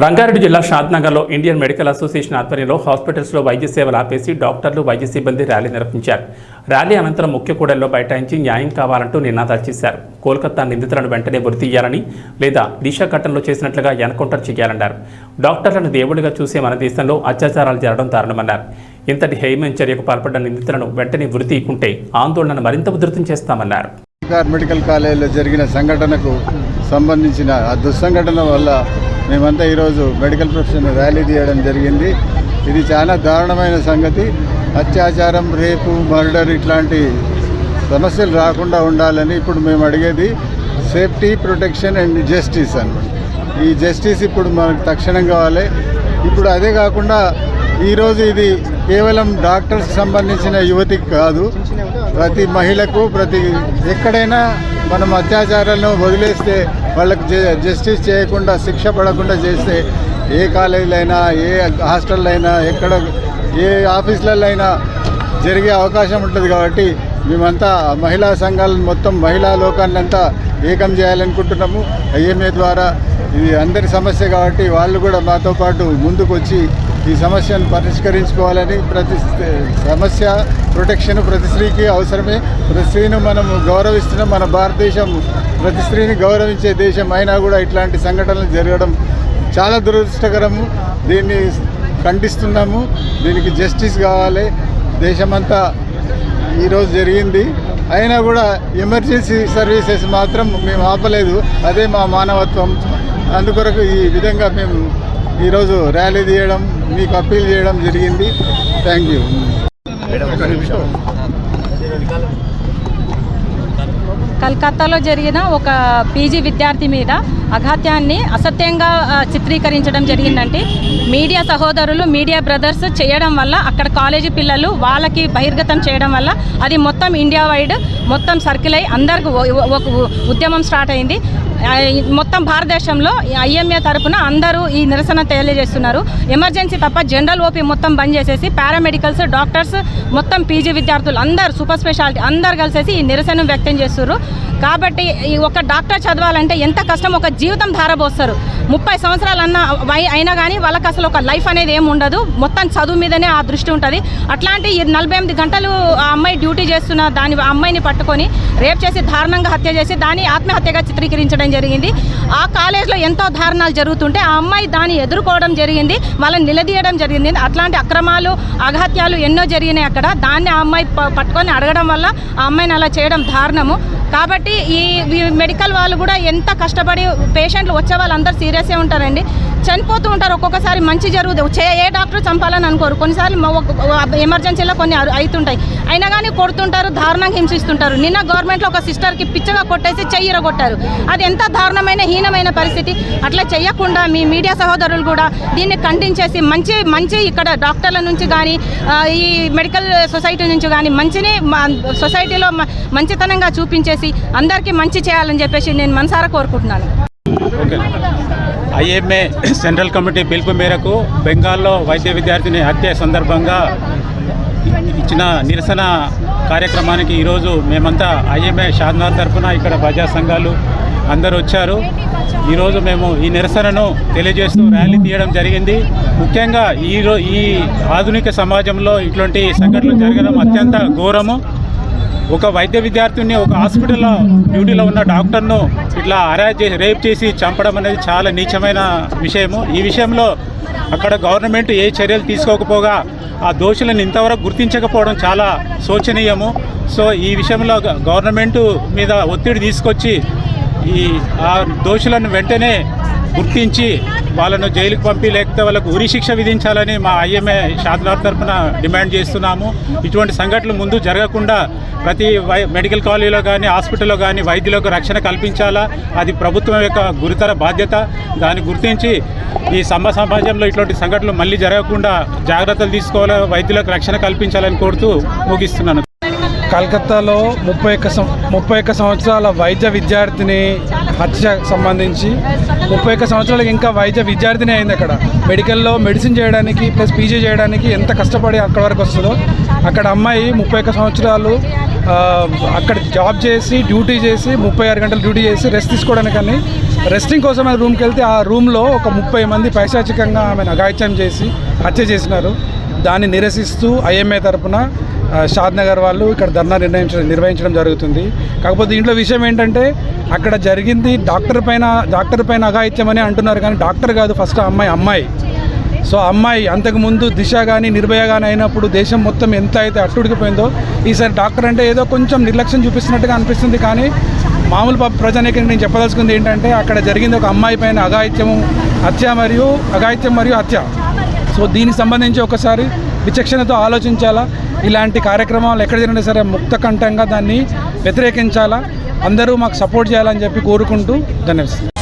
రంగారెడ్డి జిల్లా షాద్నగర్లో Indian medical association ఆధ్వర్యంలో హాస్పిటల్స్లో వైద్య సేవలు ఆపేసి డాక్టర్లు వైద్య సిబ్బంది ర్యాలీ నిర్వహించారు. ర్యాలీ అనంతరం ముఖ్య కూడలిలో బైఠాయించి న్యాయం కావాలంటూ నినాదాలు చేశారు. కోల్కతా నిందితులను వెంటనే ఉరి తీయాలని లేదా దిశ ఘటనలో చేసినట్లుగా ఎన్కౌంటర్ చేయాలన్నారు. డాక్టర్లను దేవుడిగా చూసే మన దేశంలో అత్యాచారాలు జరగడం దారుణమన్నారు. ఇంతటి హేయమైన చర్యకు పాల్పడ్డ నిందితులను వెంటనే ఉరి తీయకుంటే ఆందోళనను మరింత ఉధృతం చేస్తామన్నారు. మెడికల్ కాలేజీలో జరిగిన సంఘటనకు సంబంధించిన ఆ దుస్సంఘటన వల్ల మేమంతా ఈరోజు మెడికల్ ప్రొఫెషన్ ర్యాలీ తీయడం జరిగింది. ఇది చాలా దారుణమైన సంగతి. అత్యాచారం, రేపు, మర్డర్ ఇట్లాంటి సమస్యలు రాకుండా ఉండాలని ఇప్పుడు మేము అడిగేది సేఫ్టీ, ప్రొటెక్షన్ అండ్ జస్టిస్ అన్నమాట. ఈ జస్టిస్ ఇప్పుడు మనకు తక్షణం కావాలి. ఇప్పుడు అదే కాకుండా ఈరోజు ఇది కేవలం డాక్టర్స్కి సంబంధించిన యువతికి కాదు, ప్రతి మహిళకు, ప్రతి ఎక్కడైనా మనం అత్యాచారాలను వదిలేస్తే వాళ్ళకు జస్టిస్ చేయకుండా, శిక్ష పడకుండా చేస్తే ఏ కాలేజీలో అయినా, ఏ హాస్టల్లో అయినా, ఎక్కడ ఏ ఆఫీసులలో అయినా జరిగే అవకాశం ఉంటుంది. కాబట్టి మేమంతా మహిళా సంఘాలను మొత్తం మహిళా లోకాన్ని అంతా ఏకం చేయాలనుకుంటున్నాము. ఐఎంఏ ద్వారా ఇది అందరి సమస్య కాబట్టి వాళ్ళు కూడా మాతో పాటు ముందుకు వచ్చి ఈ సమస్యను పరిష్కరించుకోవాలని, ప్రతి సమస్య ప్రొటెక్షన్ ప్రతి స్త్రీకి అవసరమే. ప్రతి స్త్రీని మనం గౌరవిస్తున్నాం. మన భారతదేశం ప్రతి స్త్రీని గౌరవించే దేశం అయినా కూడా ఇట్లాంటి సంఘటనలు జరగడం చాలా దురదృష్టకరము. దీన్ని ఖండిస్తున్నాము. దీనికి జస్టిస్ కావాలి. దేశమంతా ఈరోజు జరిగింది. అయినా కూడా ఎమర్జెన్సీ సర్వీసెస్ మాత్రం మేము ఆపలేదు. అదే మా మానవత్వం. అందుకొరకు ఈ విధంగా మేము ఈరోజు ర్యాలీ తీయడం, మీకు అప్పీల్ చేయడం జరిగింది. Thank you. కలకత్తాలో జరిగిన ఒక పీజీ విద్యార్థి మీద అఘాత్యాన్ని అసత్యంగా చిత్రీకరించడం జరిగిందంటే మీడియా సహోదరులు, మీడియా బ్రదర్స్ చేయడం వల్ల, అక్కడ కాలేజీ పిల్లలు వాళ్ళకి బహిర్గతం చేయడం వల్ల అది మొత్తం ఇండియా వైడ్ మొత్తం సర్కిల్ అయ్యి అందరికి ఒక ఉద్యమం స్టార్ట్ అయింది. మొత్తం భారతదేశంలో ఐఎంఏ తరఫున అందరూ ఈ నిరసన తెలియజేస్తున్నారు. ఎమర్జెన్సీ తప్ప జనరల్ ఓపీ మొత్తం బంద్ చేసేసి పారామెడికల్స్, డాక్టర్స్, మొత్తం పీజీ విద్యార్థులు అందరూ, సూపర్ స్పెషాలిటీ అందరు కలిసేసి ఈ నిరసన వ్యక్తం చేస్తున్నారు. కాబట్టి ఈ ఒక డాక్టర్ చదవాలంటే ఎంత కష్టం, ఒక జీవితం ధారపోస్తారు. 30 సంవత్సరాలు అయినా కానీ వాళ్ళకి అసలు ఒక లైఫ్ అనేది ఏమి ఉండదు. మొత్తం చదువు మీదనే ఆ దృష్టి ఉంటుంది. అట్లాంటి 48 గంటలు ఆ అమ్మాయి డ్యూటీ చేస్తున్న ఆ అమ్మాయిని పట్టుకొని రేప్ చేసి దారుణంగా హత్య చేసి దాన్ని ఆత్మహత్యగా చిత్రీకరించడం జరిగింది. ఆ కాలేజ్లో ఎంతో దారుణాలు జరుగుతుంటే ఆ అమ్మాయి దాన్ని ఎదుర్కోవడం జరిగింది, వాళ్ళని నిలదీయడం జరిగింది. అట్లాంటి అక్రమాలు, అఘాత్యాలు ఎన్నో జరిగినాయి అక్కడ. దాన్ని ఆ అమ్మాయి పట్టుకొని అడగడం వల్ల ఆ అమ్మాయిని అలా చేయడం దారుణము. కాబట్టి ఈ మెడికల్ వాళ్ళు కూడా ఎంత కష్టపడి, పేషెంట్లు వచ్చే వాళ్ళు అందరూ సీరియస్గా ఉంటారండి, చనిపోతూ ఉంటారు. ఒక్కొక్కసారి మంచి జరుగుతుంది, ఏ డాక్టర్ చంపాలని అనుకోరు. కొన్నిసార్లు ఎమర్జెన్సీలో కొన్ని అవుతుంటాయి, అయినా కానీ కొడుతుంటారు, దారుణంగా హింసిస్తుంటారు. నిన్న గవర్నమెంట్లో ఒక సిస్టర్కి పిచ్చగా కొట్టేసి చెయ్యి ఇరగొట్టారు. అది ఎంత దారుణమైన, హీనమైన పరిస్థితి. అట్లా చేయకుండా మీ మీడియా సహోదరులు కూడా దీన్ని ఖండించేసి మంచి ఇక్కడ డాక్టర్ల నుంచి కానీ, ఈ మెడికల్ సొసైటీ నుంచి కానీ మంచిని సొసైటీలో మంచితనంగా చూపించేసి అందరికీ మంచి చేయాలని చెప్పేసి నేను మనసారా కోరుకుంటున్నాను. ఐఎంఏ సెంట్రల్ కమిటీ పిలుపు మేరకు బెంగాల్లో వైద్య విద్యార్థిని హత్య సందర్భంగా ఇచ్చిన నిరసన కార్యక్రమానికి ఈరోజు మేమంతా ఐఎంఏ షాద్నగర్ తరఫున ఇక్కడ ప్రజా సంఘాలు అందరూ వచ్చారు. ఈరోజు మేము ఈ నిరసనను తెలియజేస్తూ ర్యాలీ తీయడం జరిగింది. ముఖ్యంగా ఈ ఆధునిక సమాజంలో ఇటువంటి సంఘటనలు జరగడం అత్యంత ఘోరము. ఒక వైద్య విద్యార్థిని ఒక హాస్పిటల్లో డ్యూటీలో ఉన్న డాక్టర్ను ఇట్లా రేప్ చేసి చంపడం అనేది చాలా నీచమైన విషయము. ఈ విషయంలో అక్కడ గవర్నమెంట్ ఏ చర్యలు తీసుకోకపోగా ఆ దోషులను ఇంతవరకు గుర్తించకపోవడం చాలా శోచనీయము. సో ఈ విషయంలో గవర్నమెంట్ మీద ఒత్తిడి తీసుకొచ్చి ఆ దోషులను వెంటనే గుర్తించి వాళ్ళను జైలుకు పంపి లేకపోతే వాళ్ళకు ఉరి శిక్ష విధించాలని మా ఐఎంఏ షాద్నగర్ తరఫున డిమాండ్ చేస్తున్నాము. ఇటువంటి సంఘటనలు ముందు జరగకుండా ప్రతి మెడికల్ కాలేజీలో కానీ, హాస్పిటల్లో కానీ వైద్యులకు రక్షణ కల్పించాలా. అది ప్రభుత్వం యొక్క గురుతర బాధ్యత. దాన్ని గుర్తించి ఈ సమాజంలో ఇటువంటి సంఘటనలు మళ్ళీ జరగకుండా జాగ్రత్తలు తీసుకోవాలి, వైద్యులకు రక్షణ కల్పించాలని కోరుతూ ముగిస్తున్నాను. కలకత్తాలో 31 సంవత్సరాల వైద్య విద్యార్థిని హత్య సంబంధించి 31 సంవత్సరాలకి ఇంకా వైద్య విద్యార్థిని అయింది. అక్కడ మెడికల్లో మెడిసిన్ చేయడానికి ప్లస్ పీజీ చేయడానికి ఎంత కష్టపడి అక్కడ వరకు వస్తుందో, అక్కడ అమ్మాయి 31 సంవత్సరాలు అక్కడ జాబ్ చేసి డ్యూటీ చేసి 36 గంటలు డ్యూటీ చేసి రెస్ట్ తీసుకోవడానికి కానీ రెస్టింగ్ కోసం ఆమె రూమ్కి వెళ్తే ఆ రూమ్లో ఒక 30 మంది పైశాచికంగా ఆమెను అఘాయిత్యం చేసి హత్య చేసినారు. దాన్ని నిరసిస్తూ ఐఎంఏ తరపున షాద్ నగర్ వాళ్ళు ఇక్కడ ధర్నా నిర్వహించడం జరుగుతుంది. కాకపోతే దీంట్లో విషయం ఏంటంటే అక్కడ జరిగింది డాక్టర్ పైన అఘాయిత్యం అని అంటున్నారు, కానీ డాక్టర్ కాదు, ఫస్ట్ అమ్మాయి. సో అమ్మాయి అంతకుముందు దిశ కానీ నిర్భయ కానీ అయినప్పుడు దేశం మొత్తం ఎంత అయితే అట్టుడికిపోయిందో ఈసారి డాక్టర్ అంటే ఏదో కొంచెం నిర్లక్ష్యం చూపిస్తున్నట్టుగా అనిపిస్తుంది. కానీ మామూలు ప్రజానికి నేను చెప్పదలుచుకుంది ఏంటంటే అక్కడ జరిగింది ఒక అమ్మాయి పైన అఘాయిత్యం మరియు హత్య. సో దీనికి సంబంధించి ఒకసారి విచక్షణతో ఆలోచించాలా. ఇలాంటి కార్యక్రమాలు ఎక్కడ జరిగినా సరే ముక్తకంఠంగా దాన్ని వ్యతిరేకించాలా. అందరూ మాకు సపోర్ట్ చేయాలని చెప్పి కోరుకుంటూ ధన్యవాదాలు.